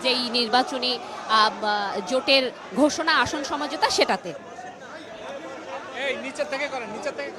যেই নির্বাচনী জোটের ঘোষণা আসন সমঝোতা সেটাতে এই নিচে থেকে করেন নিচে থেকে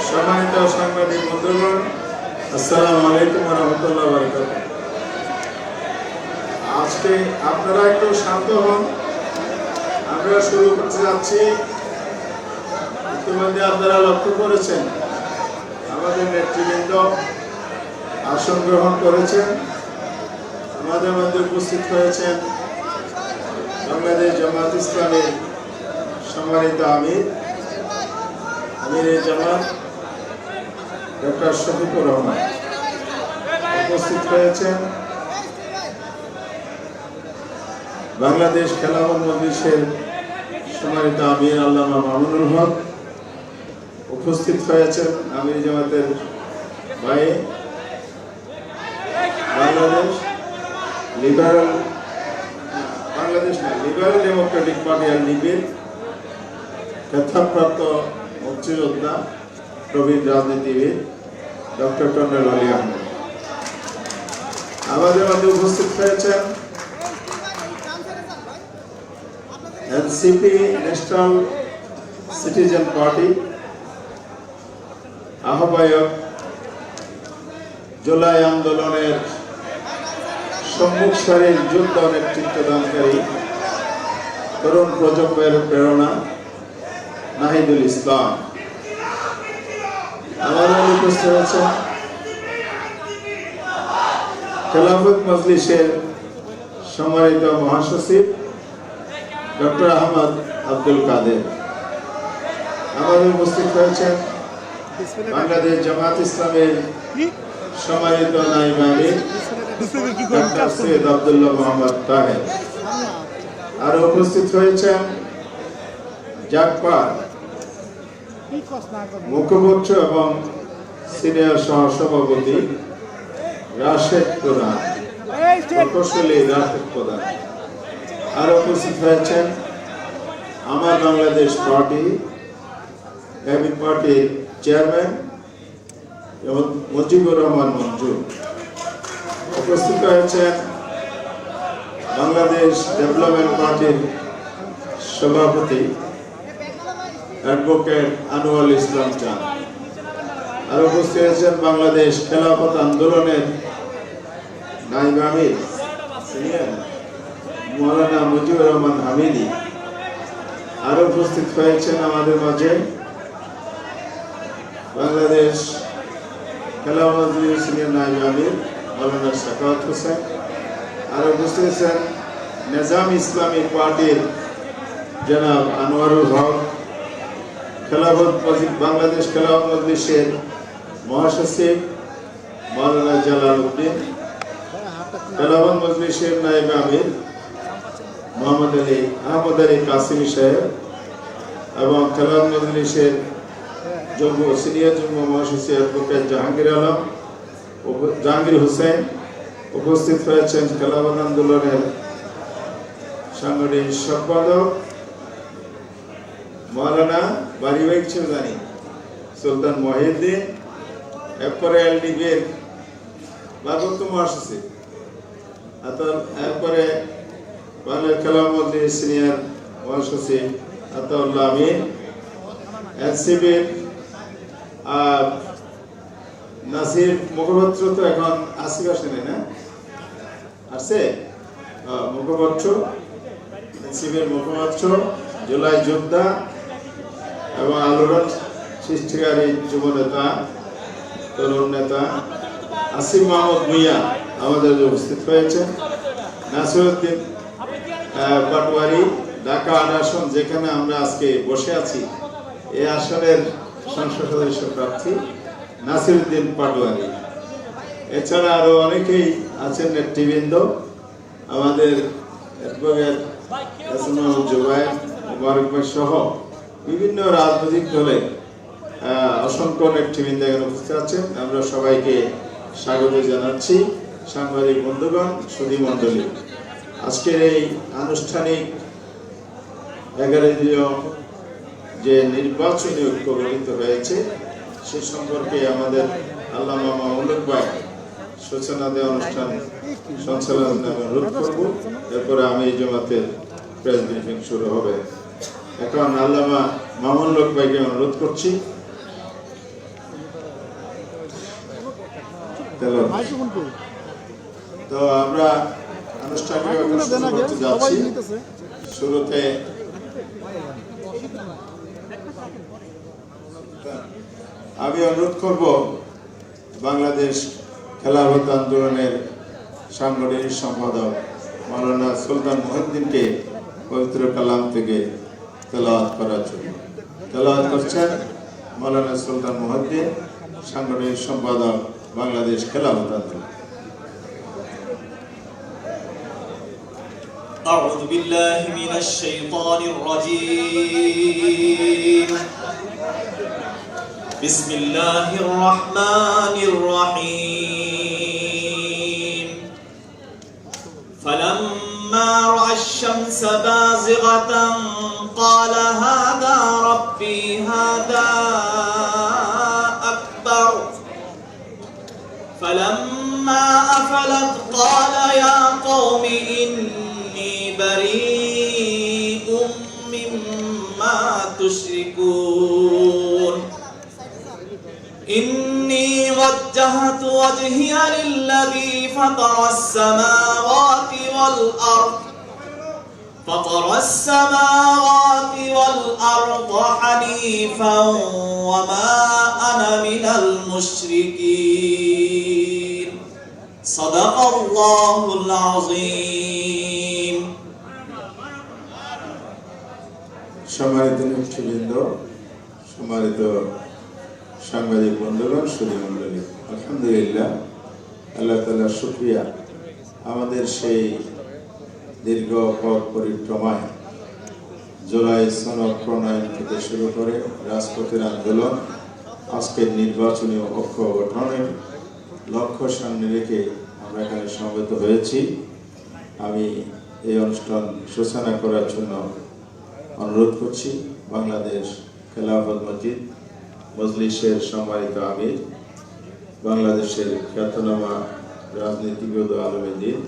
সম্মানিত সাংবাদিক বন্ধুগণ, আসসালামু আলাইকুম ওয়া রাহমাতুল্লাহি ওয়া বারাকাতুহু। আজকে আপনারা একটু শান্ত হন, আমরা শুরু করতে যাচ্ছি। ইতিমধ্যে আপনারা লক্ষ্য করেছেন আমাদের নেতৃবৃন্দ আসন গ্রহণ করেছেন। আমাদের মধ্যে উপস্থিত হয়েছেন বাংলাদেশ জামাত ইসলামের সম্মানিত আমির জামাত ডক্টর শফিকুর রহমান। উপস্থিত হয়েছেন বাংলাদেশ খেলাফত মজলিসের সম্মানিত আমির আল্লামা মামুনুল হক। উপস্থিত হয়েছেন আমির জামাতের ভাই লিবারেল ডেমোক্রেটিক পার্টি আর লিবির খেতাবপ্রাপ্ত মুক্তিযোদ্ধা প্রবীণ রাজনীতিবিদ ডক্টর কর্নেল আলী আহমেদ। আমাদের মধ্যে উপস্থিত হয়েছেন এনসিপি ন্যাশনাল সিটিজেন পার্টি আহ্বায়ক, জুলাই আন্দোলনের সম্মুখ সারির যুদ্ধ নেতৃত্বদানকারী তরুণ প্রজন্মের প্রেরণা নাহিদুল ইসলাম। আমাদের উপস্থিত হয়েছে খেলাফত মজলিসের সম্মানিত মহাসচিব ডক্টর আহমদ আব্দুল কাদের। আমাদের উপস্থিত হয়েছেন বাংলাদেশ জামাত ইসলামের সম্মানিত নায়েব আমির ডক্টর সৈয়দ আব্দুল্লাহ মোহাম্মদ তাহের। আর উপস্থিত হয়েছেন জাকপার মুখপাত্র এবং সিনিয়র সহসভাপতি রাশেদ প্রধান, প্রকৌশলী রাশেদ প্রধান। আর উপস্থিত হয়েছেন আমার বাংলাদেশ পার্টি এবি পার্টির চেয়ারম্যান এবং মুজিবুর রহমান মঞ্জু। উপস্থিত হয়েছেন বাংলাদেশ ডেভেলপমেন্ট পার্টির সভাপতি অ্যাডভোকেট আনোয়ার ইসলাম চাঁদ। আর উপস্থিত হয়েছেন বাংলাদেশ খেলাফত আন্দোলনের নায়েব আমির মৌলানা মুজিবুর রহমান হামিদি। আর উপস্থিত হয়েছেন আমাদের মাঝে বাংলাদেশ খেলাফত মজলিসের সিনিয়র নায়েব আমির মৌলানা সাখাওয়াত হোসেন। আর উপস্থিত হয়েছেন নিজাম ইসলামী পার্টির জনাব আনোয়ারুল হক, বাংলাদেশ খেলাফত মজলিসের মহাসচিব মাওলানা জালালউদ্দিন। খেলাফত মজলিসের নায়েব আমির মোহাম্মদ আহমদ আলী কাসিমি সাহেব এবং খেলাফত মজলিসের সিনিয়র যুগ্ম মহাসচিব অ্যাডভোকেট জাহাঙ্গীর হোসেন উপস্থিত হয়েছেন খেলাফত আন্দোলনের সাংগঠনিক সম্পাদক মৌলানা বাড়িবাইক চৌধুরী সুলতান মহিউদ্দিন, এরপরে এলডিবির ভারপ্রাপ্ত মহাসচিব, এরপরে বাংলার খেলাফত মজলিস সিনিয়র মহাসচিব আতাউল্লাহ আমিন, এনসিবির নাসির মুখপাত্র তো এখন আসিফ আসেনি না, আছে মুখপাত্র, এনসিবির মুখপাত্র, জুলাই যোদ্ধা এবং আলোড়ন সৃষ্টিকারী যুব নেতা, তরুণ নেতা আসিফ মাহমুদ ভুইয়া আমাদের উপস্থিত হয়েছে। নাসিরউদ্দিন পাটোয়ারি, ঢাকা আসন যেখানে আমরা আজকে বসে আছি, এই আসনের সংসদ সদস্য প্রার্থী নাসিরউদ্দিন পাটোয়ারি। এছাড়া আরো অনেকেই আছেন নেতৃবৃন্দ, আমাদের অ্যাডভোকেট জুবায়ের মুবারক ভাই সহ বিভিন্ন রাজনৈতিক দলের অসংখ্য নেতৃবৃন্দ এখানে উপস্থিত আছেন। আমরা সবাইকে স্বাগত জানাচ্ছি। সাংবাদিক বন্ধুগণ, সুধী মণ্ডলী, আজকের এই আনুষ্ঠানিক 11 যে নির্বাচনী ঐক্য গঠিত হয়েছে সে সম্পর্কে আমাদের আল্লামা মামুনুল ভাই সূচনা দেওয়া অনুষ্ঠান সঞ্চালনা অনুরোধ করব। এরপরে আমি জামাতের প্রেস ব্রিফিং শুরু হবে। এখন আল্লামা মামুনুল ভাইকে অনুরোধ করছি। তো আমরা আনুষ্ঠানিক যাচ্ছি। শুরুতে আমি অনুরোধ করব বাংলাদেশ খেলাফত আন্দোলনের সাংগঠনিক সম্পাদক মাওলানা সুলতান মহিউদ্দিনকে পবিত্র কালাম থেকে তেলাওয়াত করার জন্য। তেলাওয়াত করছেন মাওলানা সুলতান মহিউদ্দিন, সাংগঠনিক সম্পাদক বাংলাদেশ খেলাফত আন্দোলন। أعوذ بالله من الشيطان الرجيم. بسم الله الرحمن الرحيم. فلما رأى الشمس بازغة قال هذا ربي هذا أكبر. فلما أفلت قال يا قوم إني بريء مما تشركون. إني وجهت وجهي للذي فطر السماوات والأرض حنيفا وما أنا من المشركين. صدق الله العظيم. সম্মানিত নেতৃবৃন্দ, সম্মানিত সাংবাদিক বন্ধুগণ, সুধী মণ্ডলী, আলহামদুলিল্লাহ, আল্লাহ তাআলার শুকরিয়া, আমাদের সেই দীর্ঘ পথ পরিক্রমায় জুলাই সনদ প্রণয়ন থেকে শুরু করে রাজপথের আন্দোলন, আজকের নির্বাচনী ঐক্য গঠনের লক্ষ্য সামনে রেখে আমরা এখানে সমবেত হয়েছি। আমি এই অনুষ্ঠান সূচনা করার জন্য অনুরোধ করছি বাংলাদেশ খেলাফত মজলিসের সম্মানিত আমির, বাংলাদেশের খ্যাতনামা রাজনীতিবিদ আলমে দ্বীন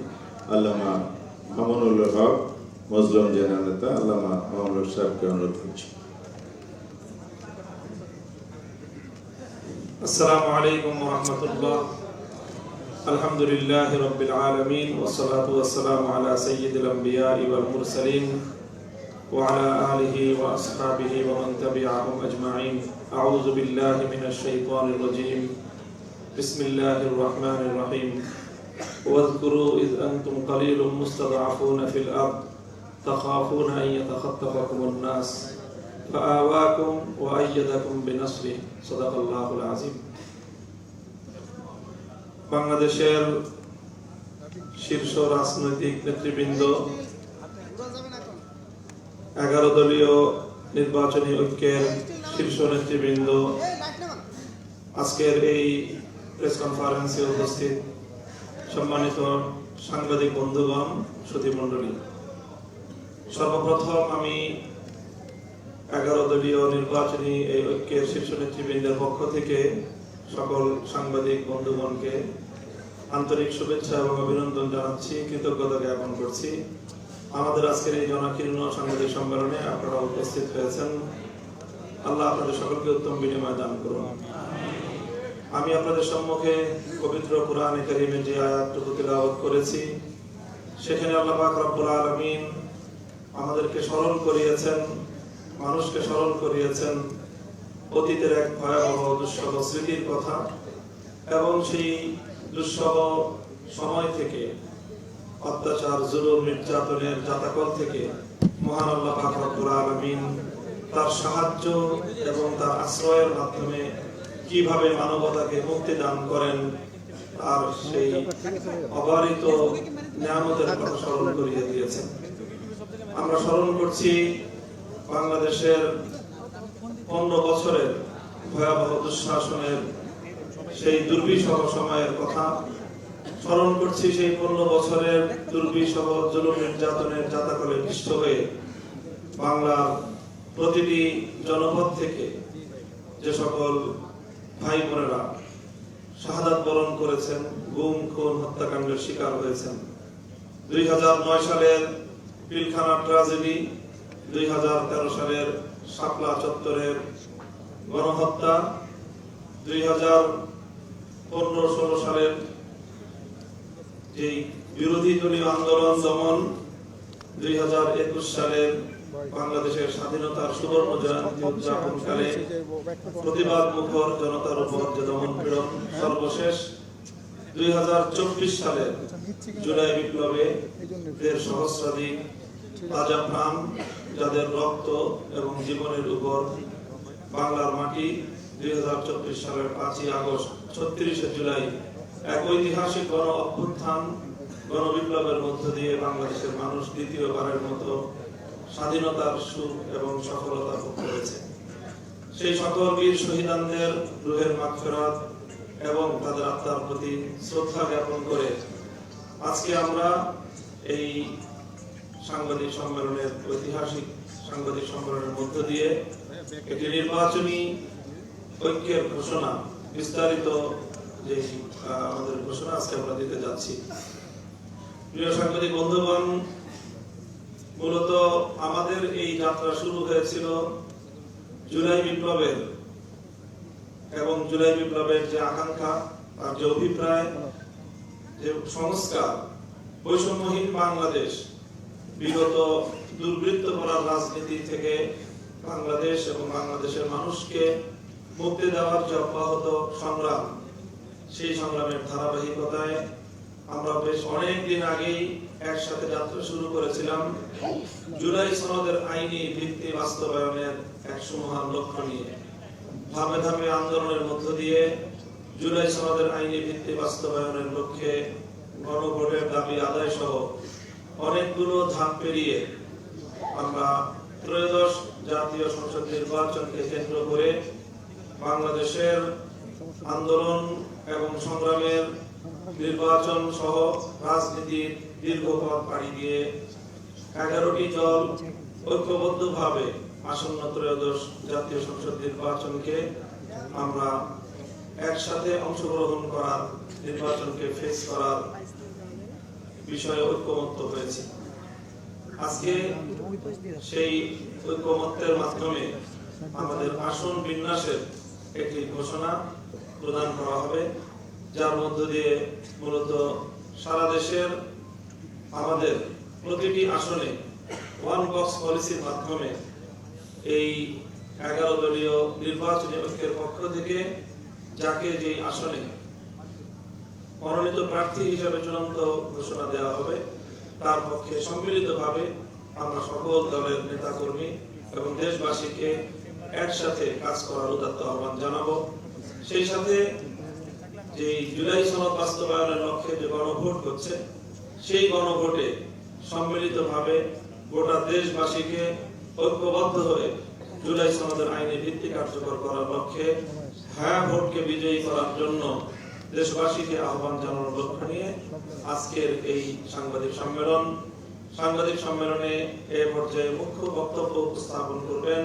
আল্লামা মামুনুল হক, মজলুম জেনারেল নেতা আল্লামা মামুনুল সাহেবকে অনুরোধ করছি। আসসালামু আলাইকুম ওয়া রাহমাতুল্লাহ। আলহামদুলিল্লাহি রাব্বিল আলামিন ওয়াস সালাতু ওয়াস সালামু আলা সাইয়্যিদিল আমবিয়া'i ওয়াল মুরসালিন ওয়া আলা আলিহি ওয়া আসহাবিহি ওয়া মান তাবি'আহুম আজমাইন। আউযু বিল্লাহি মিনাশ শাইতানির রাজীম। বিসমিল্লাহির রাহমানির রহিম। ওয়াযকুরু ইয আনতুম কালীলুম মুস্তাদআফুনা ফিল আরদ তাখাফুনা আন ইয়াতাখাত্তাফাকুমুন নাস فآواكم وأيدكم بنصره صدق الله العظيم. বাংলাদেশের শীর্ষ রাজনৈতিক নেতৃবৃন্দ, 11 দলীয় নির্বাচনী ঐক্যের শীর্ষ নেতৃবৃন্দ, আজকের এই প্রেস কনফারেন্সে উপস্থিত সম্মানিত সাংবাদিক বন্ধুগণ, সুধীমণ্ডলী, সর্বপ্রথম আমি 11 দলীয় নির্বাচনী এই ঐক্যের শীর্ষ নেতৃবৃন্দের পক্ষ থেকে সকল সাংবাদিক বন্ধুগণকে আন্তরিক শুভেচ্ছা এবং অভিনন্দন জানাচ্ছি, কৃতজ্ঞতা জ্ঞাপন করছি। আমাদের আজকের এই জনাকীর্ণ সাংবাদিক সম্মেলনে আপনারা উপস্থিত হয়েছেন। আল্লাহ আপনাদের সকলকে উত্তম বিনিময় দান করুন। আমি আপনাদের সম্মুখে পবিত্র কোরআনে কারীমের যে আয়াতটুকু তিলাওয়াত করেছি, সেখানে আল্লাহ পাক রব্বুল আলামিন আমাদেরকে স্মরণ করিয়েছেন, মানুষকে স্মরণ করিয়েছেন অতীতের এক ভয়াবহ দুঃসহ স্মৃতির কথা, এবং সেই দুঃসহ সময় থেকে, অত্যাচার, জুলুম, নির্যাতনের জাতাকল থেকে মহান আল্লাহ পাক রব্বুল আলামিন তার সাহায্য এবং তার আশ্রয়ের মাধ্যমে কিভাবে মানবতাকে মুক্তি দান করেন, আর সেই অবারিত নিয়ামতের কথা স্মরণ করিয়ে দিয়েছেন। আমরা স্মরণ করছি বাংলাদেশের 15 বছরের ভয়াবহ দুঃশাসনের সেই দুর্বিষহ সময়ের কথা, স্মরণ করছি সেই 15 বছরের দুর্বিষহ জুলুম নির্যাতনের জাতাকলে পিষ্ট হয়ে বাংলার প্রতিটি জনপদ থেকে যে সকল ভাই বোনেরা শাহাদাত বরণ করেছেন, গুম, খুন, হত্যাকাণ্ডের শিকার হয়েছেন। 2009 সালের পিলখানা ট্র্যাজেডি, 2013 সালের শাপলা চত্বরের গণহত্যা, 2015-16 সালের যে বিরোধী দলীয় আন্দোলন দমন, 2021 সালের বাংলাদেশের স্বাধীনতার সুবর্ণ জয়ন্তী উদযাপনকালে প্রতিবাদ মুখর জনতার উপর যে দমন পীড়ন, সর্বশেষ 2024 সালের জুলাই বিপ্লবে দেড় সহস্রাধিক তাজা প্রাণ, যাদের রক্ত এবং জীবনের উপর বাংলার মাটি 2024 সালের 5ই আগস্ট 36শে জুলাই এক ঐতিহাসিক গণ অভ্যুত্থান, গণবিপ্লবের মধ্য দিয়ে বাংলাদেশের মানুষ দ্বিতীয়বারের মতো স্বাধীনতার সুখ এবং সফলতা ভোগ করেছে। সেই সকল বীর শহীদানদের রূহের মাগফিরাত এবং তাদের আত্মার প্রতি শ্রদ্ধা জ্ঞাপন করে আজকে আমরা এই সাংবাদিক সম্মেলনের, ঐতিহাসিক সাংবাদিক সম্মেলনের মধ্য দিয়ে একটি নির্বাচনী ঐক্যের ঘোষণা, বিস্তারিত যে আমাদের ঘোষণা আজকে আমরা দিতে যাচ্ছি। প্রিয় সাংবাদিক বন্ধুগণ, মূলত আমাদের এই যাত্রা শুরু হয়েছিল জুলাই বিপ্লবের, এবং জুলাই বিপ্লবের যে আকাঙ্ক্ষা, তার যে অভিপ্রায়, যে সংস্কার, বৈষম্যহীন বাংলাদেশ, বিগত দুর্বৃত্ত করার রাজনীতি থেকে বাংলাদেশ এবং বাংলাদেশের মানুষকে মুক্তি দেওয়ার যে অব্যাহত সংগ্রাম, সেই সংগ্রামের ধারাবাহিকতায় আমরা বেশ অনেক দিন আগেই একসাথে যাত্রা শুরু করেছিলাম জুলাই সনদের আইনি ভিত্তি বাস্তবায়নের এক সুমহান লক্ষ্য নিয়ে। ধাপে ধাপে আন্দোলনের মধ্য দিয়ে জুলাই সনদের আইনি ভিত্তি বাস্তবায়নের লক্ষ্যে গণভোটের দাবি আদায় সহ অনেকগুলো ধাপ পেরিয়ে আমরা ত্রয়োদশ জাতীয় সংসদ নির্বাচনকে কেন্দ্র করে বাংলাদেশের আন্দোলন এবং সংগ্রামের নির্বাচন সহ রাজনীতির দীর্ঘ পথ পাড়ি দিয়ে 11টি দল ঐক্যবদ্ধভাবে আসন্ন ত্রয়োদশ জাতীয় সংসদ নির্বাচনকে আমরা একসাথে অংশগ্রহণ করার, নির্বাচনকে ফেস করার বিষয়ে ঐক্যমত্য হয়েছে। আজকে সেই ঐক্যমত্যের মাধ্যমে আমাদের আসন বিন্যাসের একটি ঘোষণা প্রদান করা হবে, যার মধ্য দিয়ে মূলত সারা দেশের আমাদের প্রতিটি আসনে ওয়ান বক্স পলিসির মাধ্যমে এই 11 দলীয় নির্বাচনী ঐক্যের পক্ষ থেকে যাকে যে আসনে মনোনীত প্রার্থী হিসেবে চূড়ান্ত ঘোষণা দেওয়া হবে, তার পক্ষে সম্মিলিতভাবে আমরা সকল দলের নেতাকর্মী এবং দেশবাসীকে একসাথে কাজ করার উদাত্ত আহ্বান জানাবো। সেই সাথে যে জুলাই সনদ বাস্তবায়নের লক্ষ্যে যে গণভোট হচ্ছে, সেই গণভোটে সম্মিলিতভাবে গোটা দেশবাসীকে ঐক্যবদ্ধ হয়ে জুলাই সনদের আইনে ভিত্তি কার্যকর করার লক্ষ্যে হ্যাঁ ভোটকে বিজয়ী করার জন্য দেশবাসীকে আহ্বান জানানোর লক্ষ্য নিয়ে আজকের এই সাংবাদিক সম্মেলনে এ পর্যায়ে মুখ্য বক্তব্য উপস্থাপন করবেন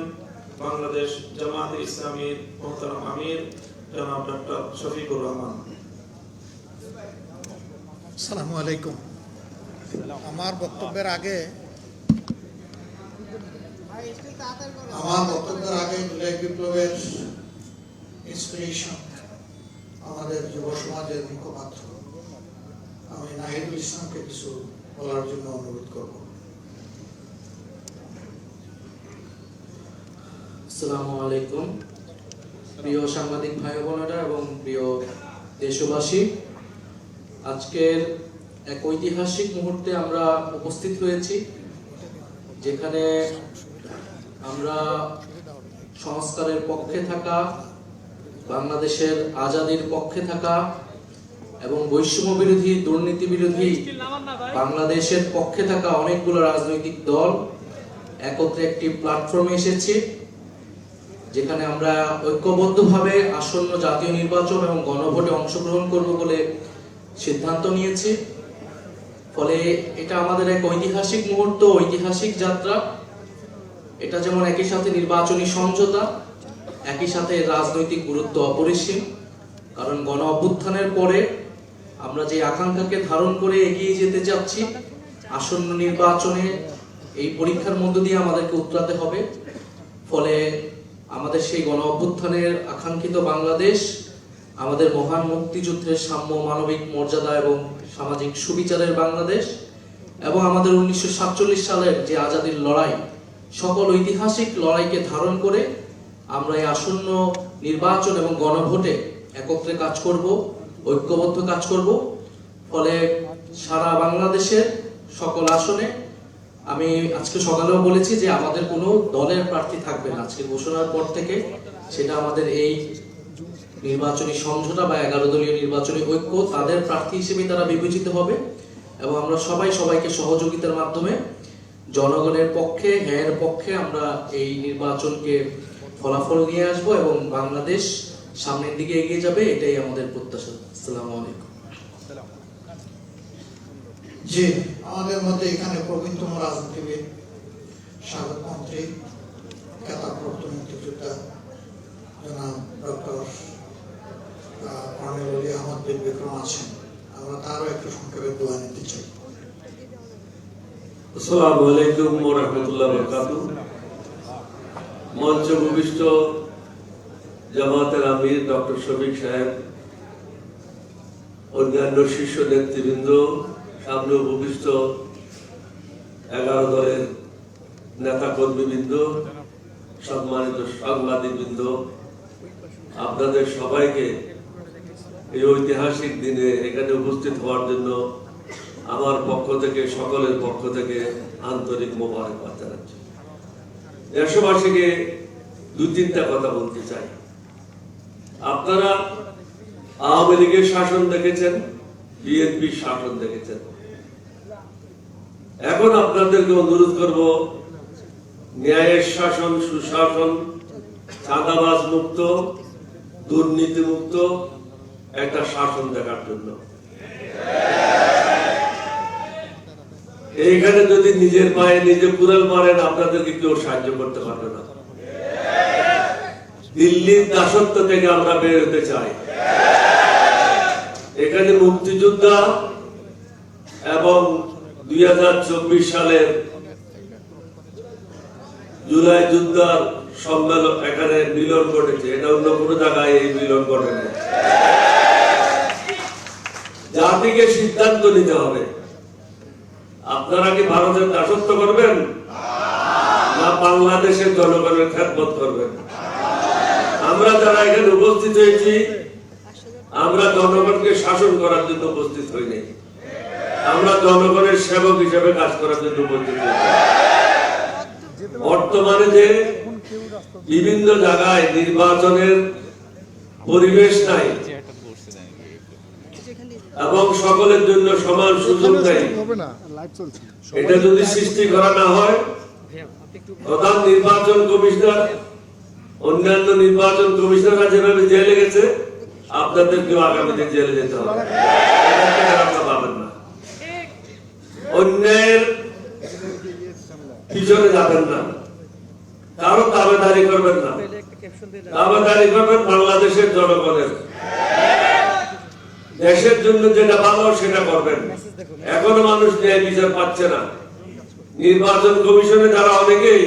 বাংলাদেশ জামায়াতে ইসলামীর মোহতারাম আমির জনাব ডক্টর শফিকুর রহমান। আসসালামু আলাইকুম। আমার বক্তব্যের আগে জুলাই বিপ্লবের ইন্সপিরেশন আমাদের যুব সমাজের মুখপাত্র আমি নাহিদুল ইসলামকে কিছু বলার জন্য অনুরোধ করব। আসসালামু আলাইকুম। প্রিয় সাংবাদিক ভাই বোনেরা এবং প্রিয় দেশবাসী, আজকের এক ঐতিহাসিক মুহূর্তে আমরা উপস্থিত হয়েছি, যেখানে আমরা সংস্কারের পক্ষে থাকা, বাংলাদেশের আজাদির পক্ষে থাকা এবং বৈষম্য বিরোধী, দুর্নীতি বিরোধী বাংলাদেশের পক্ষে থাকা অনেকগুলো রাজনৈতিক দল একত্রে একটি প্ল্যাটফর্মে এসেছি, যেখানে আমরা ঐক্যবদ্ধভাবে আসন্ন জাতীয় নির্বাচন এবং গণভোটে অংশগ্রহণ করব বলে সিদ্ধান্ত নিয়েছি। ফলে এটা আমাদের এক ঐতিহাসিক মুহূর্ত, ঐতিহাসিক যাত্রা। এটা যেমন একই সাথে নির্বাচনী সমঝোতা, একই সাথে রাজনৈতিক গুরুত্ব অপরিসীম। কারণ গণ অভ্যুত্থানের পরে আমরা যে আকাঙ্ক্ষাকে ধারণ করে এগিয়ে যেতে যাচ্ছি, আসন্ন নির্বাচনে এই পরীক্ষার মধ্য দিয়ে আমাদেরকে উতরাতে হবে। ফলে আমাদের সেই গণ অভ্যুত্থানের আকাঙ্ক্ষিত বাংলাদেশ, আমাদের মহান মুক্তিযুদ্ধের সাম্য, মানবিক মর্যাদা এবং সামাজিক সুবিচারের বাংলাদেশ এবং আমাদের 1947 সালের যে আজাদির লড়াই, সকল ঐতিহাসিক লড়াইকে ধারণ করে আমরা এই আসন্ন নির্বাচন এবং গণভোটে একত্রে কাজ করব, ঐক্যবদ্ধ কাজ করব। ফলে সারা বাংলাদেশের সকল আসনে, আমি আজকে সকালেও বলেছি যে আমাদের কোনো দলের প্রার্থী থাকবে না আজকে ঘোষণার পর থেকে। সেটা আমাদের এই নির্বাচনী সমঝোতা বা 11 দলীয় নির্বাচনী ঐক্য, তাদের প্রার্থী হিসেবে তারা বিবেচিত হবে এবং আমরা সবাইকে সহযোগিতার মাধ্যমে জনগণের পক্ষে, হ্যাঁর পক্ষে আমরা এই নির্বাচনকে ফলাফল নিয়ে আসবো এবং বাংলাদেশ সামনের দিকে এগিয়ে যাবে, এটাই আমাদের প্রত্যাশা। আসসালামু আলাইকুম। জি, আমাদের মধ্যে এখানে প্রবীণতম রাজনীতিবিদ, সাবেক মন্ত্রী, খেতাবপ্রাপ্ত মুক্তিযোদ্ধা জনাব ডক্টর কর্নেল অলি আহমদ বিন বিক্রম আছেন। আমরা তারও একটু সংক্ষেপে দোয়া নিতে চাই। আসসালামু আলাইকুম ওয়া রাহমাতুল্লাহি ওয়া বারাকাতুহু। মঞ্চ ভূমিষ্ঠ জামাতের আমির ডক্টর শফিক সাহেব, অন্যান্য শীর্ষ নেতৃবৃন্দ, সামনে ভূমিষ্ঠ 11 দলের নেতা কর্মীবৃন্দ, সম্মানিত সাংবাদিকবৃন্দ, আপনাদের সবাইকে এই ঐতিহাসিক দিনে এখানে উপস্থিত হওয়ার জন্য আমার পক্ষ থেকে, সকলের পক্ষ থেকে আন্তরিক মোবারকবাদ জানাচ্ছি। দেশবাসীকে 2-3টা কথা বলতে চাই। আপনারা আওয়ামী লীগের শাসন দেখেছেন, বিএনপির শাসন দেখেছেন। এখন আপনাদেরকে অনুরোধ করব, ন্যায়ের শাসন, সুশাসন, চাঁদাবাজ মুক্ত, দুর্নীতি মুক্ত একটা শাসন দেখার জন্য। এইখানে যদি নিজের পায়ে নিজে কুড়াল মারেন, আপনাদেরকে কেউ সাহায্য করতে পারবে না। দিল্লির দাসত্ব থেকে আমরা বের হতে চাই। এখানে মুক্তিযোদ্ধা এবং 2024 সালের জুলাই যোদ্ধার সম্মেলন এখানে মিলন ঘটেছে। এটা অন্য কোনো জায়গায় এই মিলন ঘটেনি। জাতিকে সিদ্ধান্ত নিতে হবে, আপনারা কি ভারতের দাসত্ব করবেন না বাংলাদেশের জনগণের খেদমত করবেন? আমরা যারা এখানে উপস্থিত হয়েছি, আমরা জনগণকে শাসন করার জন্য উপস্থিত হইনি, আমরা জনগণের সেবক হিসেবে কাজ করার জন্য উপস্থিত হয়েছি। বর্তমানে যে বিভিন্ন জায়গায় নির্বাচনের পরিবেশ নাই, এবং সকলের জন্য সমান সুযোগ দেয়, এটা যদি সৃষ্টি করা না হয়, প্রধান নির্বাচন কমিশনার, অন্যান্য নির্বাচন কমিশনাররা যেভাবে জেলে গেছে, আপনাদেরকেও আগামীতে জেলে যেতে হবে। আপনারা পাবেন না, অন্যের পিছনে যাবেন না, কারো দাবেদারি করবেন না, দাবেদারি করবেন বাংলাদেশের জনগণের। দেশের জন্য যেটা ভালো সেটা করবেন। এখনো মানুষ ন্যায় বিচার পাচ্ছে না। নির্বাচন কমিশনে যারা অনেকেই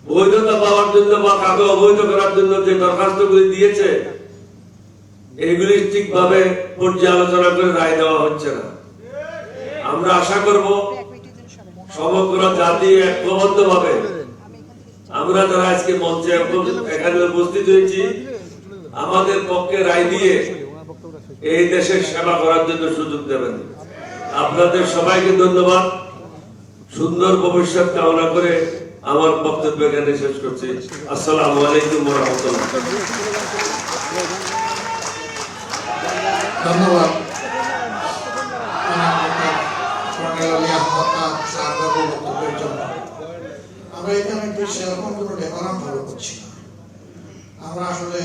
বৈধতা পাওয়ার জন্য বা কাকে অবৈধ করার জন্য যে দরখাস্তগুলি দিয়েছে, এগুলি ঠিকভাবে পর্যালোচনা করে রায় দেওয়া হচ্ছে না। আমরা আশা করব সমগ্র জাতি ঐক্যবদ্ধভাবে আমরা যারা আজকে মঞ্চে এখানে উপস্থিত হয়েছি, আমাদের পক্ষে রায় দিয়ে এই দেশের সেবা করার জন্য সুযোগ দেবেন। আপনাদের সবাইকে ধন্যবাদ। সুন্দর ভবিষ্যৎ কামনা করে আমার বক্তব্য এখানে শেষ করছি। আসসালামু আলাইকুম ওয়া রাহমাতুল্লাহ। ধন্যবাদ। আমরা এখানে সেরকম কোনো ডেকোরাম ফলো করছি না। আমরা আসলে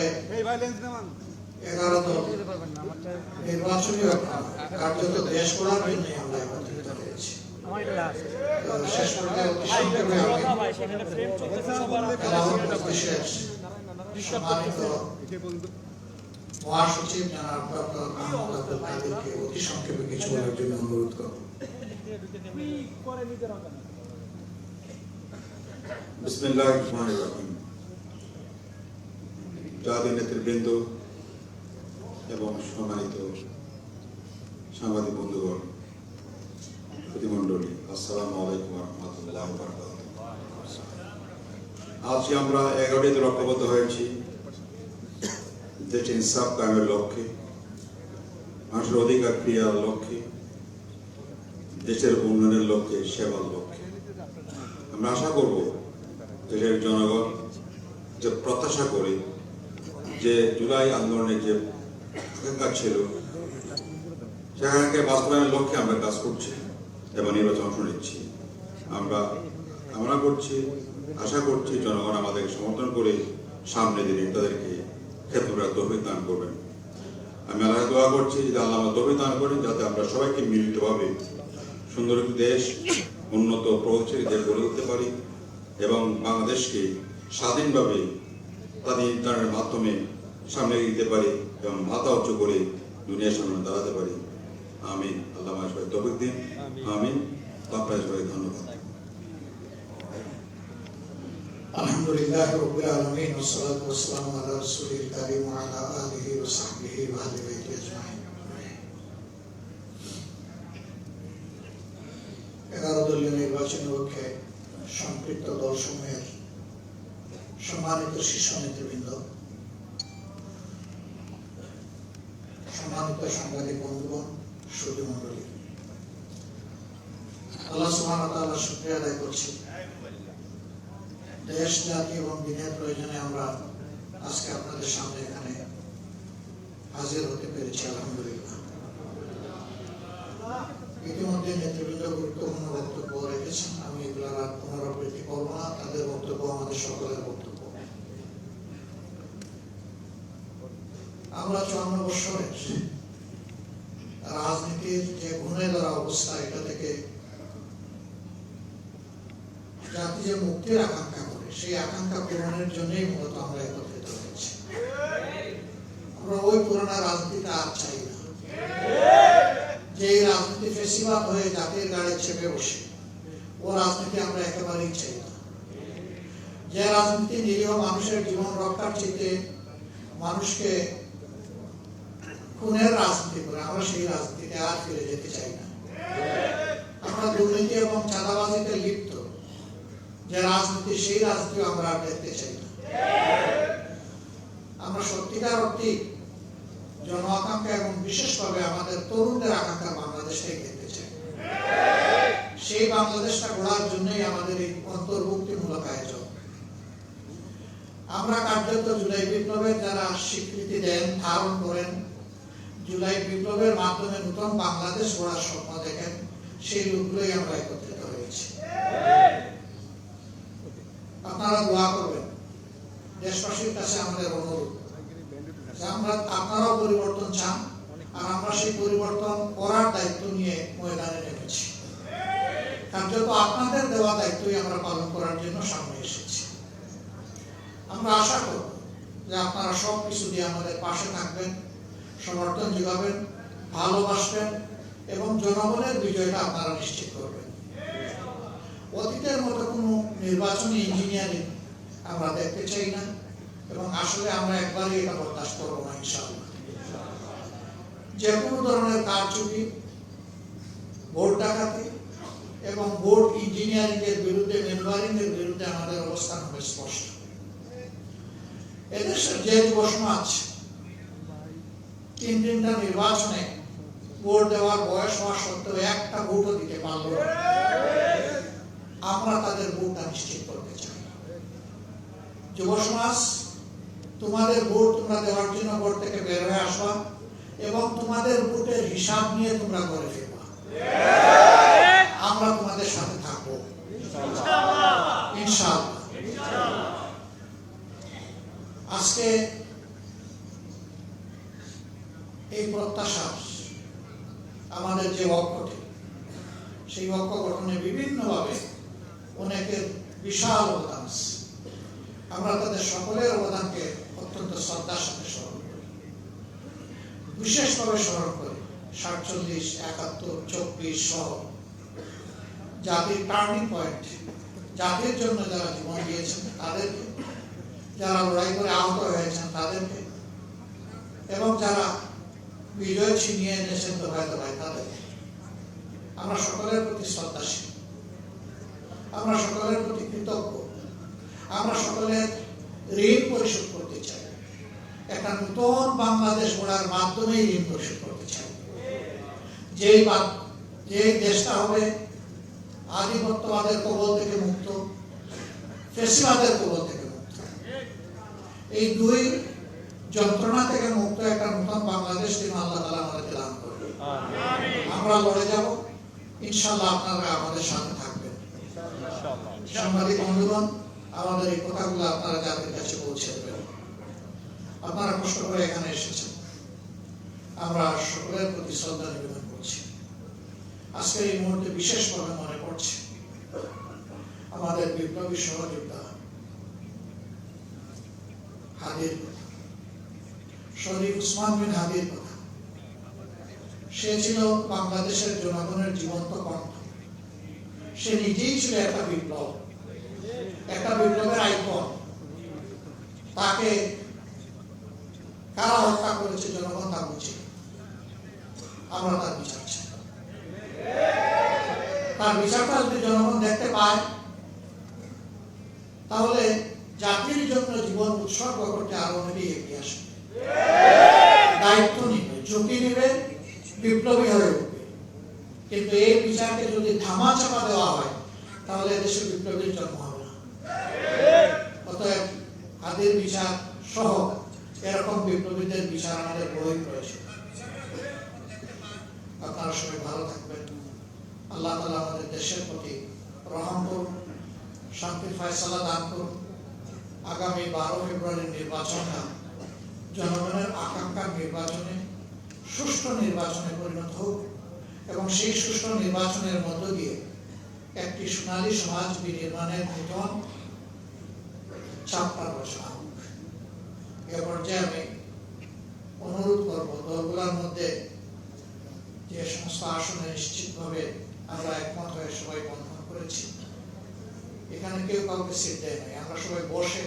11 দল নির্বাচনী কার্যত দেশ করার জন্য আমরা একত্রিত হয়েছি। শেষ পর্যায়ে অতি সংক্ষেপে আমি সম্মানিত মহাসচিব জনাব ডক্টর মোহাম্মদ আব্দুল কাদেরকে অতি সংক্ষেপে কিছু বলার জন্য অনুরোধ করব। বিসমিল্লাহির রহমানির রহিম। জাতীয় নেতৃবৃন্দ এবং সম্মানিত সাংবাদিক বন্ধুগণ, প্রতিমণ্ডলী, আসসালামু আলাইকুম ওয়া রাহমাতুল্লাহি ওয়া বারাকাতুহু। আজকে আমরা 11টি ঐক্যবদ্ধ হয়েছি দেশে ইনসাফ কায়েমের লক্ষ্যে, মানুষের অধিকার ক্রিয়ার লক্ষ্যে, দেশের উন্নয়নের লক্ষ্যে, সেবার লক্ষ্যে। আমরা আশা করব দেশের জনগণ যে প্রত্যাশা করে যে জুলাই আন্দোলনের যে আকাঙ্ক্ষা ছিল, সেখানকে বাস্তবায়নের লক্ষ্যে আমরা কাজ করছি এবং নির্বাচন অংশ নিচ্ছি। আমরা কামনা করছি, আশা করছি জনগণ আমাদের সমর্থন করে সামনে দিনে তাদেরকে ক্ষেত্রে তৌফিক দান করবেন। আমি আল্লাহকে দোয়া করছি যে আল্লাহ আমাদের তৌফিক দান করেন, যাতে আমরা সবাইকে মিলিতভাবে সুন্দর একটি দেশ, উন্নত প্রগতিশীল দেশ গড়ে তুলতে পারি এবং বাংলাদেশকে স্বাধীনভাবে তাদের ইন্টারনেটের মাধ্যমে সামনে দিতে পারি এবং মাথা উঁচু করে দুনিয়ার সামনে দাঁড়াতে পারি। আমিন। আল্লাহ আমাদের সবাই তৌফিক দিন। আমিন। আপনাদের সবাই ধন্যবাদ। আলহামদুলিল্লাহ রাব্বিল আলামিন ওয়াসসালাতু ওয়াসসালামু আলা রাসূলিল কারীম ওয়া আলা আলিহি ওয়া সাহবিহি ওয়া আহলি বাইতি আজমাইন। 11 দলীয় নির্বাচনী লক্ষ্যে সম্পৃক্ত দলসমূহের সম্মানিত শীর্ষ নেতৃবৃন্দ, সম্মানিত সাংবাদিক বন্ধুগণ, সুধী মণ্ডলী, আল্লাহ সুবহানাহু ওয়া তাআলার শুকরিয়া আদায় করছি। দেশ, জাতি এবং দিনের প্রয়োজনে আমরা আজকে আপনাদের সামনে এখানে হাজির হতে পেরেছি, আলহামদুলিল্লাহ। ইতিমধ্যে নেতৃবৃন্দ গুরুত্বপূর্ণ বক্তব্য রেখেছেন, আমি এগুলোর আর পুনরাবৃত্তি করব না। তাদের বক্তব্য আমাদের সকলের বক্তব্য। আমরা 54 বছরের রাজনীতির যে ঘুরে ধরা অবস্থা, এটা থেকে জাতি যে মুক্তির আকাঙ্ক্ষা করে, সেই আকাঙ্ক্ষা পূরণের জন্যই মূলত আমরা একত্রিত হয়েছি। আমরা ওই পুরোনো রাজনীতিটা আর চাই না, যে রাজনীতি ফেসিবাদ হয়ে জাতির গাড়ি চেপে বসে, ও রাজনীতি আমরা একেবারেই চাই না। যে রাজনীতি নিরীহ মানুষের জীবন রক্ষার চেয়ে মানুষকে খুনের রাজনীতি করে, আমরা সেই রাজনীতিতে আর ফিরে যেতে চাই না। আমরা দুর্নীতি এবং চাঁদাবাজিতে লিপ্ত যে রাজনীতি, সেই রাজনীতি আমরা আর দেখতে চাই না। আমরা সত্যিকার অর্থে জন আকাঙ্ক্ষা এবং বিশেষভাবে আমাদের তরুণদের আকাঙ্ক্ষা বাংলাদেশটাই দেখতে চাই। সেই বাংলাদেশটা গড়ার জন্যই আমাদের এই অন্তর্ভুক্তিমূলক আয়োজন। আমরা কার্যত জুলাই বিপ্লবের যারা স্বীকৃতি দেন, ধারণ করেন, জুলাই বিপ্লবের মাধ্যমে নতুন বাংলাদেশ গড়ার স্বপ্ন দেখেন, সেই লোকগুলোই আমরা একত্রিত হয়েছি। আপনারা দোয়া করবেন। দেশবাসীর কাছে আমাদের অনুরোধ যে আপনারাও পরিবর্তন চান, আর আমরা সেই পরিবর্তন করার দায়িত্ব নিয়ে ময়দানে নেমেছি। কার্যত আপনাদের দেওয়া দায়িত্বই আমরা পালন করার জন্য সামনে এসেছি। আমরা আশা করব যে আপনারা সব কিছু দিয়ে আমাদের পাশে থাকবেন, সমর্থন যোগাবেন, ভালোবাসবেন এবং জনগণের বিজয়টা আপনারা নিশ্চিত করবেন। অতীতের মতো কোনো নির্বাচনী ইঞ্জিনিয়ারিং আমরা দেখতে চাই না, এবং আসলে আমরা একবারই এটা বরদাস্ত করবো না ইনশাআল্লাহ। যে কোনো ধরনের কারচুপি, ভোট ডাকাতি এবং ভোট ইঞ্জিনিয়ারিং এর বিরুদ্ধে, মেম্বারিং এর বিরুদ্ধে আমাদের অবস্থান হবে স্পষ্ট। এদেশের যে যুব সমাজ 3টা নির্বাচনে ভোট দেওয়ার বয়স হওয়া সত্ত্বেও একটা ভোটও দিতে পারল না, আমরা তাদের ভোটটা নিশ্চিত করতে চাই। যুব সমাজ, তোমাদের ভোট তোমরা দেওয়ার জন্য ভোট থেকে বের হয়ে আসবা এবং তোমাদের ভোটের হিসাব নিয়ে তোমরা করে ফিরবা। আমরা তোমাদের সাথে থাকবো ইনশাআল্লাহ। আজকে এই প্রত্যাশা আমাদের যে ঐক্যটি, সেই ঐক্য গঠনে বিভিন্নভাবে অনেকের বিশাল অবদান আছে। আমরা তাদের সকলের অবদানকে অত্যন্ত শ্রদ্ধার সাথে স্মরণ করি, বিশেষভাবে স্মরণ করি 47, 71, 24 সহ জাতির টার্নিং পয়েন্ট, জাতির জন্য যারা জীবন দিয়েছেন তাদেরকে, যারা লড়াই করে আহত হয়েছেন তাদেরকে, এবং যারা বিজয় ছিনিয়ে এনেছেন দফায় দফায় তাদেরকে। আমরা সকলের প্রতি শ্রদ্ধাশীল, আমরা সকলের প্রতি কৃতজ্ঞ। আমরা সকলের ঋণ পরিশোধ করতে চাই, একটা নতুন বাংলাদেশ গড়ার মাধ্যমে ঋণ পরিশোধ করতে চাই। যে দেশটা হবে আধিপত্যবাদের কবল থেকে মুক্ত, ফ্যাসিবাদের কবল থেকে মুক্ত, এই দুই যন্ত্রণা থেকে মুক্ত একটা নতুন বাংলাদেশ তিনি আল্লাহ তাআলা আমাদেরকে দান করবে। আমরা লড়ে যাব ইনশাআল্লাহ, আপনারা আমাদের সাথে থাকবেন। সাংবাদিক বন্ধুগণ, আমাদের এই কথাগুলো আপনারা জাতির কাছে পৌঁছে দেবেন। আপনারা কষ্ট করে এখানে এসেছেন, আমরা সকলের প্রতি শ্রদ্ধা নিবেদন করছি। আজকের এই মুহূর্তে বিশেষভাবে মনে পড়ছে আমাদের বিপ্লবী সহযোদ্ধা হাদির কথা, শরীফ উসমান বিন হাদির কথা। সে ছিল বাংলাদেশের জনগণের জীবন্ত কণ্ঠ। সে নিজেই ছিল একটা বিপ্লব, একটা বিপ্লবের আইকন। তাকে কারা হত্যা করেছে জনগণ তা বুঝে, আমরা তার বিচার চাই। তার বিচারটা যদি জনগণ দেখতে পায়, তাহলে জাতির জন্য জীবন উৎসর্গ করতে আরো অনেকেই এগিয়ে আসবে, দায়িত্ব নিবে, ঝুঁকি নিবে, বিপ্লবী হয়ে উঠবে। কিন্তু এই বিচারকে যদি ধামা চাপা দেওয়া হয়, তাহলে দেশে বিপ্লবীর জন্ম হবে না। অতএব হাদির বিচার সহ এরকম বিপ্লবীদের বিচার আমাদের বড়ই প্রয়োজন। আপনারা সবাই ভালো থাকবেন। আল্লাহ তাআলা আমাদের দেশের প্রতি রহম করুন, শান্তির ফয়সালা দান করুন। আগামী 12 ফেব্রুয়ারির নির্বাচনটা জনগণের আকাঙ্ক্ষার নির্বাচনে, সুষ্ঠু নির্বাচনে পরিণত হোক, এবং সেই সুষ্ঠু নির্বাচনের মধ্য দিয়ে একটি সোনালী সমাজ বিনির্মাণের নতুন চাপটা রচনা হোক। এ পর্যায়ে আমি অনুরোধ করব, দলগুলোর মধ্যে যে সমস্ত আসনে নিশ্চিতভাবে আমরা একমত হয়ে সবাই বন্ধন করেছি, এখানে কেউ কাউকে সিট দেয় নাই। আমরা সবাই বসে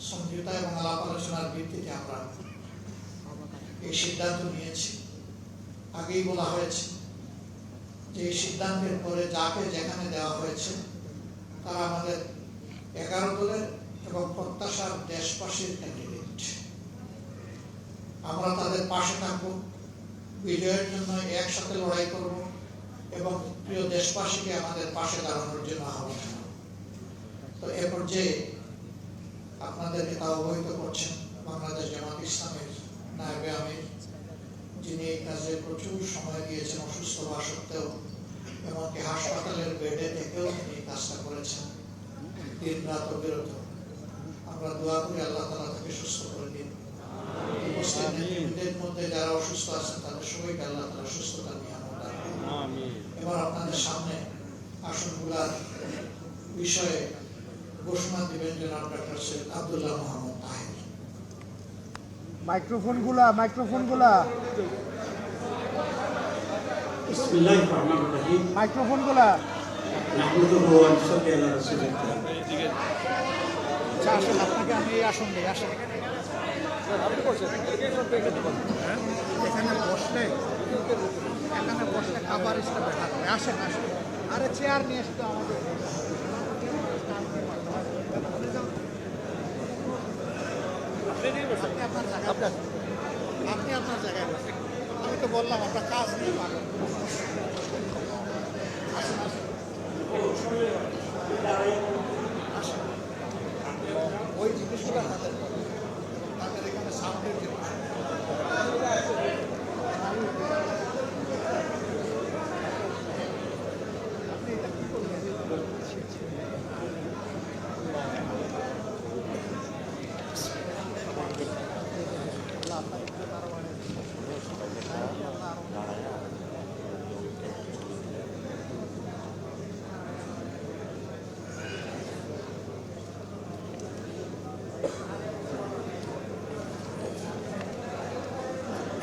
সমঝোতা এবং আলাপ আলোচনার ভিত্তিতে আমরা এই সিদ্ধান্ত নিয়েছি। আগেই বলা হয়েছে যে এই সিদ্ধান্তের পরে যাকে যেখানে দেওয়া হয়েছে তারা আমাদের 11 দলের এবং প্রত্যাশার দেশবাসীর ক্যান্ডিডেট। আমরা তাদের পাশে থাকবো, বিজয়ের জন্য একসাথে লড়াই করব এবং প্রিয় দেশবাসীকে আমাদের পাশে দাঁড়ানোর জন্য আহ্বান জানাবো। তো এ পর্যায়ে আপনাদেরকে তা অবহিত করছেন বাংলাদেশ জামাত ইসলামের নায়েবে আমির যিনি এই কাজে প্রচুর সময় দিয়েছেন অসুস্থ হওয়া সত্ত্বেও, এমনকি হাসপাতালের বেডে থেকেও তিনি এই কাজটা করেছেন দিন রাত অবিরত। আমরা দোয়া করি আল্লাহ তাআলা তাকে সুস্থ করে দিন। উপস্থিত নেতৃবৃন্দের মধ্যে যারা অসুস্থ আছেন তাদের সবাইকে আল্লাহ তাআলা সুস্থতা নিয়ামত দান করুন। এবার আপনাদের সামনে আসনগুলার বিষয়ে ঘোষণা দিবেন জনাব ডক্টর সৈয়দ আব্দুল্লাহ মোহাম্মদ তাহের। মাইক্রোফোনগুলা বিসমিল্লাহির রহমানির রহিম। মাইক্রোফোনগুলা নাহমাদুহু ওয়া নুসাল্লি আলা রাসূলিল কারীম। আসেন, আপনাকে আমি এই আসন দিই, আসেন। এখানে বসলে খাবার ইস্টা বেটার হবে। আসেন আসেন, আরে চেয়ার নিয়ে আসতে আমাদের আপনি আপনার জায়গায় বসেন। আমি তো বললাম আমরা কাজ নিয়ে পাগল। আসেন আসেন, ওই জিনিসগুলো তাদের এখানে সাউন্ডের জিনিস।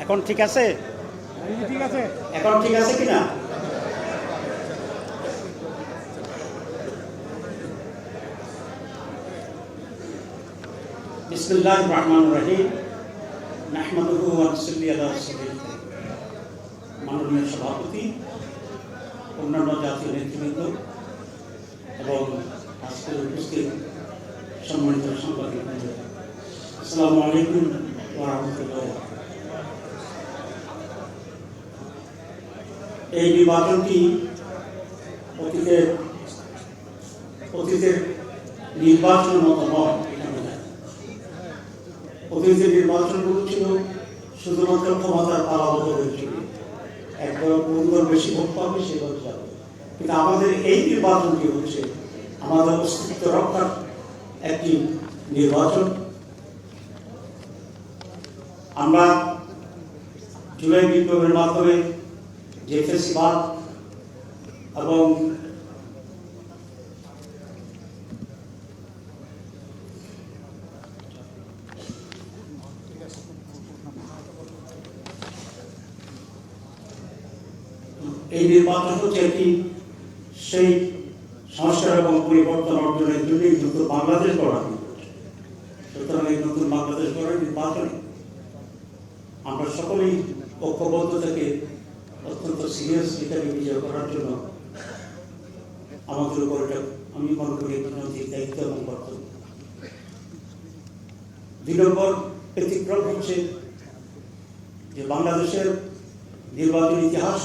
এখন ঠিক আছে? ঠিক আছে, এখন ঠিক আছে কিনা? বিসমিল্লাহির রহমানির রহিম। নাহমাদুহু ওয়া নুসাল্লি আলা রাসূলিল কারীম। মাননীয় সভাপতি, অন্যান্য জাতীয় নেতৃবৃন্দ এবং আজকের উপস্থিত সম্মানিত সাংবাদিকবৃন্দ, আসসালামু আলাইকুম ওয়া রাহমাতুল্লাহি। এই নির্বাচনটি অতীতের নির্বাচনের মতো নয়। অতীতের নির্বাচনগুলো ছিল শুধুমাত্র ক্ষমতার পালাবদলের জন্য, একবার কোন বেশি ভোট পাবে সেবার যাবে। কিন্তু আমাদের এই নির্বাচনটি হচ্ছে আমাদের অস্তিত্ব রক্ষার একটি নির্বাচন। আমরা জুলাই বিপ্লবের মাধ্যমে যে ফেসিবাদ এবং এই নির্বাচন হচ্ছে একটি সেই সংস্কার এবং পরিবর্তন অর্জনের জন্য নতুন বাংলাদেশ গড়া। সুতরাং এই নতুন বাংলাদেশ গড়ার নির্বাচনে আমরা সকলেই ঐক্যবদ্ধ থেকে অত্যন্ত সিরিয়াসলি তাকে বিজয় করার জন্য আমাদের উপর এটা আমি মনে করি একটি নৈতিক দায়িত্ব এবং কর্তব্য। ২ নম্বর ব্যতিক্রম হচ্ছে যে বাংলাদেশের নির্বাচন ইতিহাস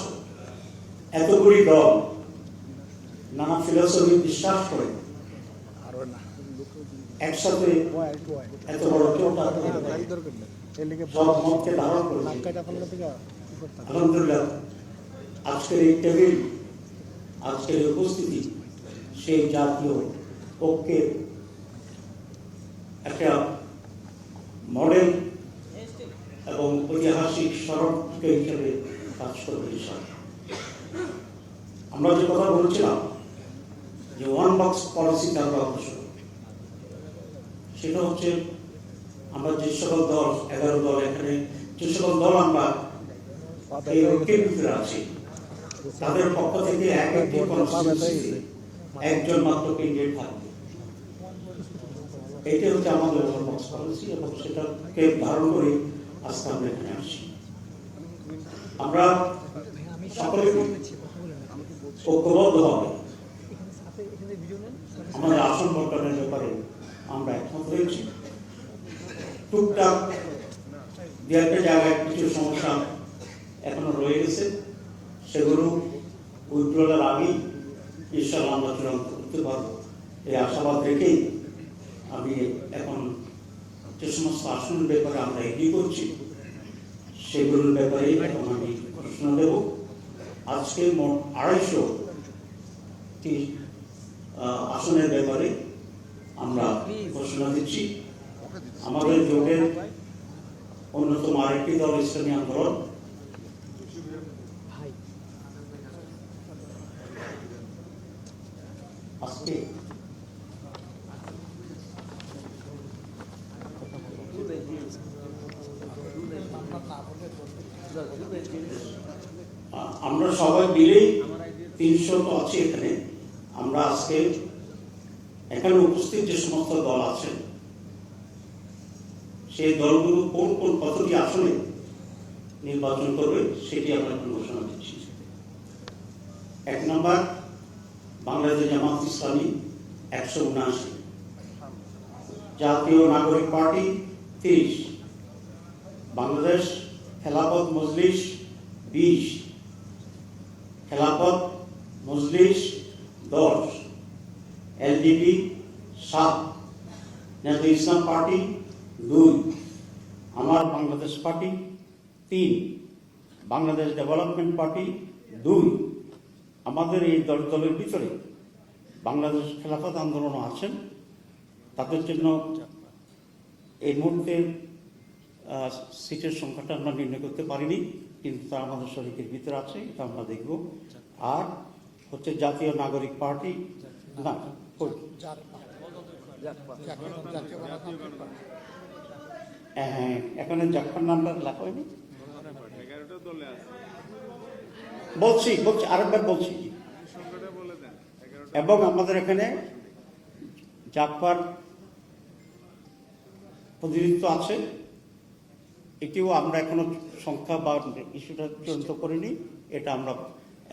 এতগুলি দল নানা ফিলোসফি বিশ্বাস করে একসাথে এত বড় চোটা সব মতকে ধারণ করে। আলহামদুলিল্লাহ আজকের এই টেবিল, আজকের এই উপস্থিতি সেই জাতীয় ঐক্যের একটা মডেল এবং ঐতিহাসিক স্মরণ হিসেবে কাজ করবে। আমরা যে কথা বলছিলাম যে ওয়ান বক্স পলিসিতে আমরা অগ্রসর, সেটা হচ্ছে আমরা যে সকল দল 11 দল এখানে যে সকল দল আমরা এই ঐক্যের ভিতরে আছি তাদের পক্ষ থেকে একটি একজন মাত্র ক্যান্ডিডেট থাকবে। এইটা হচ্ছে আমাদের ওয়ান বক্স পলিসি এবং সেটাকে ধারণ করে আজকে আমরা এখানে আসি। আমরা সকলে ঐক্যবদ্ধ হবে আমাদের আসন বন্টনের ব্যাপারে আমরা একমত হয়েছি। টুকটাক দু একটা জায়গায় কিছু সমস্যা এখনো রয়ে গেছে, সেগুলো উইথড্রলের আগেই ইনশাআল্লাহ আমরা চূড়ান্ত করতে পারবো এই আশাবাদ রেখেই আমি এখন যে সমস্ত আসনের ব্যাপারে আমরা এগিয়ে করছি সেগুলোর ব্যাপারে এখন আমি ঘোষণা দেব। আজকে মোট 250টি আসনের ব্যাপারে আমরা ঘোষণা দিচ্ছি। আমাদের জোটের অন্যতম আরেকটি দল ইসলামী আন্দোলন, আজকে আমরা সবাই মিলেই 300 তো আছি এখানে। আমরা আজকে এখানে উপস্থিত যে সমস্ত দল আছেন সেই দলগুলো কোন কোন কতটি আসনে নির্বাচন করবে সেটি আমরা এখন ঘোষণা দিচ্ছি। 1 নম্বর বাংলাদেশ জামাত ইসলামী 179, জাতীয় নাগরিক পার্টি 30, বাংলাদেশ খেলাফত মজলিস 20, খেলাফত মজলিস 10, এলডিপি 7, নেতা ইসলাম পার্টি 2, আমার Bangladesh party 3, Bangladesh development party 2। আমাদের এই দলের ভিতরে বাংলাদেশ খেলাফত আন্দোলনও আছেন। তাদের জন্য এই মুহূর্তে সিটের সংখ্যাটা আমরা নির্ণয় করতে পারিনি, কিন্তু তারা আমাদের শরীরের ভিতরে আছে, এটা আমরা দেখব। আর হচ্ছে জাতীয় নাগরিক পার্টি, না হ্যাঁ, এখানে জাফর নামটা লেখা হয়নি, বলছি আরেকবার বলছি। এবং আমাদের এখানে জাফর প্রতিনিধিত্ব আছে, এটিও আমরা এখনো সংখ্যা বা ইস্যুটা চূড়ান্ত করিনি, এটা আমরা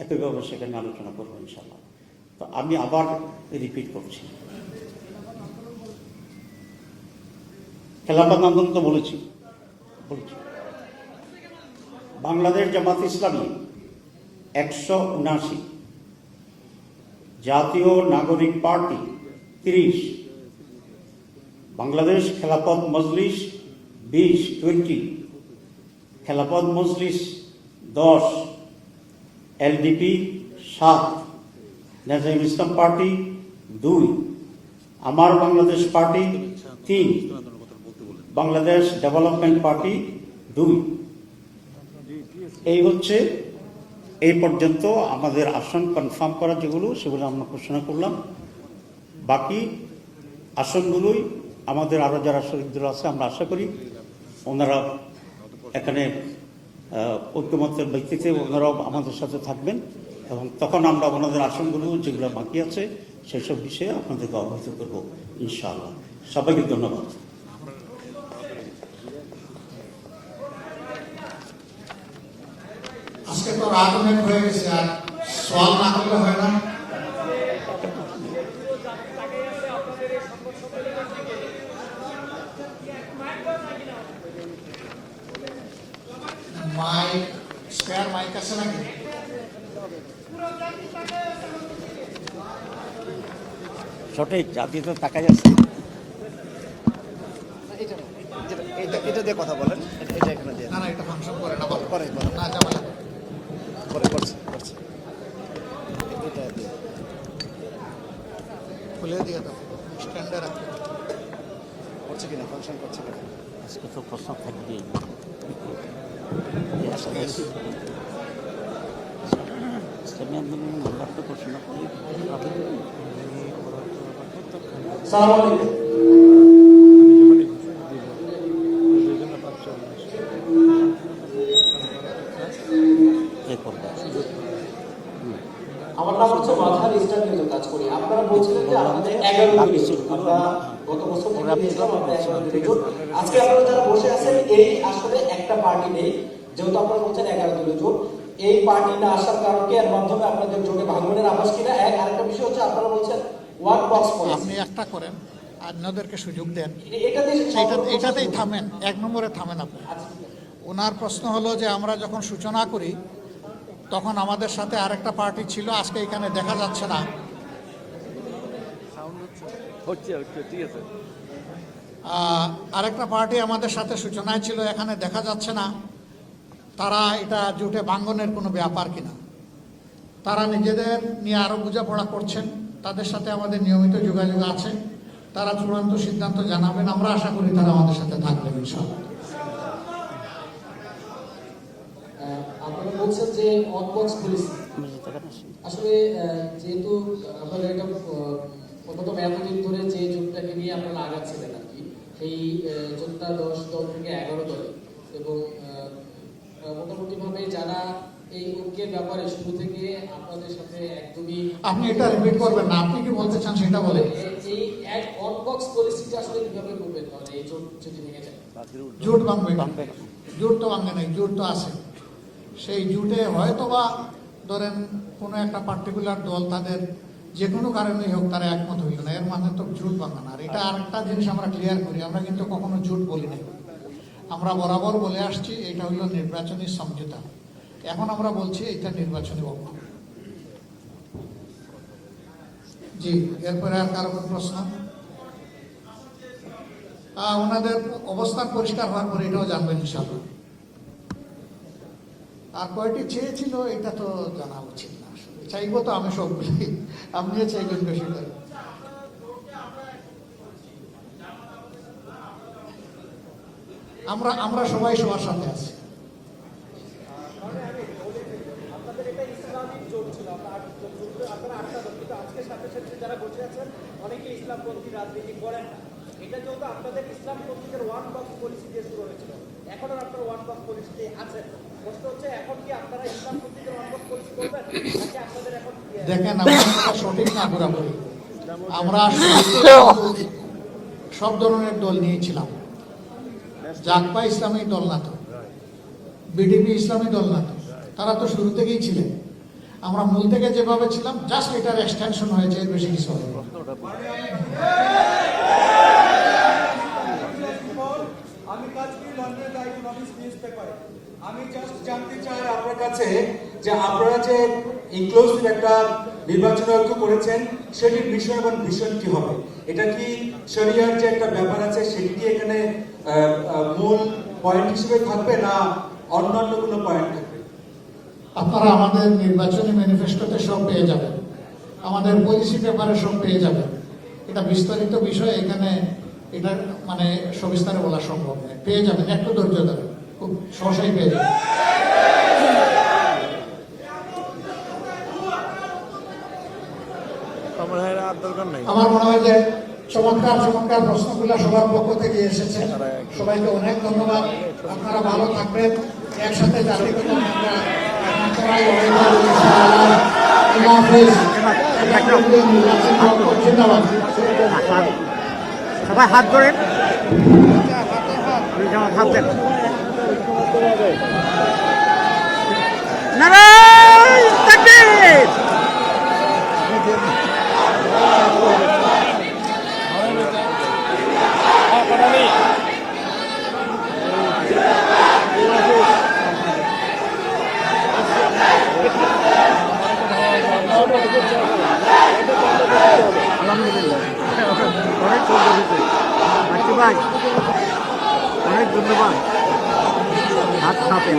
একইভাবে সেখানে আলোচনা করবো ইনশাল্লাহ। তো আমি আবার রিপিট করছি, খেলাফত আন্দোলন তো বলেছি। বাংলাদেশ জামাত ইসলামী 179, জাতীয় নাগরিক পার্টি 30, বাংলাদেশ খেলাফত মজলিস 20, খেলাফত মজলিস 10, এলডিপি 7, নেতা ইসলাম পার্টি 2, আমার Bangladesh party 3, Bangladesh development party 2। এই হচ্ছে এই পর্যন্ত আমাদের আসন কনফার্ম করা যেগুলো, সেগুলো আমরা ঘোষণা করলাম। বাকি আসনগুলোই আমাদের আরও যারা শরীর দল আছে, আমরা আশা করি ওনারা এখানে ঐক্যমত্যের ভিত্তিতে ওনারাও আমাদের সাথে থাকবেন, এবং তখন আমরা ওনাদের আসনগুলো যেগুলো বাকি আছে সেই সব বিষয়ে আপনাদেরকে অবহিত করব ইনশাআল্লাহ। সবাইকে ধন্যবাদ। আজকে তো রাত অনেক হয়ে গেছে, আর সওয়াল না করলে হয় না। মাইক, স্পেয়ার মাইক আছে নাকি? সঠিক জাতীয় তো টাকা যাচ্ছে, এটা দিয়ে কথা বলেন, এটা এখানে দিয়ে। না এটা ফাংশন করে না, করে না জামালা করছে এটা দিয়ে খুলে দিয়ে দাও, স্ট্যান্ডে রাখো। করছে কিনা, ফাংশন করছে কিনা। আজকে তো প্রশ্ন থাকবে। ইসলামী আন্দোলনের নাম্বারটা ঘোষণা করি। আমার নাম হচ্ছে মাঝার ইসলাম, কিন্তু কাজ করি। আপনারা বলছিলেন যে আমাদের 11 আমরা গত বছর থেকে দিয়েছিলাম, আমরা 11 জন। আজকে আপনারা যারা বসে আছেন এই আসলে একটা পার্টি নেই, যেহেতু আপনারা বলছেন 11 জন। এই পার্টি না আসার কারণ কি, এর মাধ্যমে আপনাদের জোটে ভাঙনের আভাস কিনা? আরেকটা বিষয় হচ্ছে আপনারা বলছেন ওয়ান বক্স পলিসি, আপনি একটা করেন আর অন্যদেরকে সুযোগ দেন, এটা এটাতেই থামেন, 1 নম্বরে থামেন আপনি। ওনার প্রশ্ন হলো যে আমরা যখন সূচনা করি তখন আমাদের সাথে আরেকটা পার্টি ছিল, আজকে এখানে দেখা যাচ্ছে না। ঠিক আছে। আরেকটা পার্টি আমাদের সাথে সূচনায় ছিল, এখানে দেখা যাচ্ছে না। তারা এটা জোটে ভাঙ্গনের কোনো ব্যাপার কিনা। তারা নিজেদের নিয়ে আরও বোঝাপড়া করছেন, তাদের সাথে আমাদের নিয়মিত যোগাযোগ আছে। তারা চূড়ান্ত সিদ্ধান্ত জানাবেন, আমরা আশা করি তারা আমাদের সাথে থাকবেন ইনশাআল্লাহ। আপনারা বলছেন যে অনবক্স পলিসি, আসলে যেহেতু আপনারা এটা কত এতদিন ধরে যে জোটটাকে নিয়ে আপনারা আগাচ্ছিলেন আর কি, সেই জোটটা 10 দল থেকে 11 দলে, এবং মোটামুটিভাবে যারা এই ঐক্যের ব্যাপারে শুরু থেকে আপনাদের সাথে একদমই, আপনি এটা রিপিট করবেন না, আপনি কি বলতে চান সেটা বলেন। এই এক অনবক্স পলিসিটা আসলে কিভাবে করবেন তাহলে এই জোট যদি ভেঙে যায়? জোট ভাঙবে না, জোট তো ভাঙে নাই, জোট তো আছে। সেই জোটে হয়তোবা ধরেন কোনো একটা পার্টিকুলার দল তাদের যে কোনো কারণেই হোক তারা একমত হইল না, এর মানে তো জোট ভাঙা না। আর এটা আরেকটা জিনিস আমরা ক্লিয়ার করি, আমরা কিন্তু কখনো জোট বলি নাই, আমরা বরাবর বলে আসছি এটা হইল নির্বাচনী সমঝোতা। এখন আমরা বলছি এটা নির্বাচনী ঐক্য। জি, এরপরে আর কারো কোনো প্রশ্ন? ওনাদের অবস্থান পরিষ্কার হওয়ার পরে এটাও জানবেন ইনশাআল্লাহ। আর কয়টি চেয়েছিল এটা তো জানা উচিত না, আসলে চাইবো তো আমি সবগুলি, আপনিও চাইবেন বেশি করে। আমরা সবাই সবার সাথে আছি। দেখেন, আমরা সঠিক না পুরাপুরি, আমরা সব ধরনের দল নিয়েছিলাম। জাকপা ইসলামী দল না তো, বিডিপি ইসলামী দল না তো, তারা তো শুরু থেকেই ছিলেন। আমরা মূল থেকে যেভাবে ছিলাম, জাস্ট এটার এক্সটেনশন হয়েছে, এর বেশি কিছু হয়নি। আমি জাস্ট জানতে চাই আপনার কাছে যে আপনারা যে ইনক্লুসিভ একটা নির্বাচনী ঐক্য করেছেন, সেটির বিষয় এবং ভিশন কি হবে? এটা কি শরিয়ার যে একটা ব্যাপার আছে সেটি কি এখানে মূল পয়েন্ট হিসেবে থাকবে, না অন্যান্য কোনো পয়েন্ট থাকবে? আপনারা আমাদের নির্বাচনী ম্যানিফেস্টোতে সব পেয়ে যাবেন, আমাদের পলিসি পেপারে সব পেয়ে যাবেন। এটা বিস্তারিত বিষয়, এখানে এটা মানে সবিস্তারে বলা সম্ভব নয়। পেয়ে যাবেন, একটু ধৈর্য ধরে খুব সহসাই পেয়ে যাবেন। আমার মনে হয় যে চমৎকার চমৎকার প্রশ্নগুলো সবার পক্ষ থেকে এসেছে। সবাইকে অনেক ধন্যবাদ। আপনারা ভালো থাকবেন, একসাথে জাতি সবাই হাত ধরেন, হাত দেন। নারায়ণ তাকবীর। আচ্ছা ভাই, অনেক ধন্যবাদ। হাত খাপে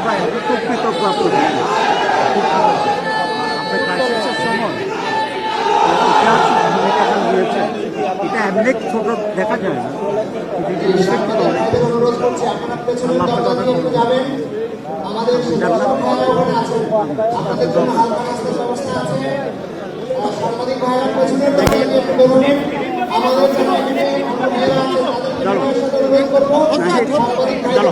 ভাই, আমি খুব কৃতজ্ঞ আপনার। আপনার ক্রাইসিসের সময় ঐতিহাসিক ভূমিকা রয়েছে, এটা এমনি ছোট দেখা যায় না। চলো।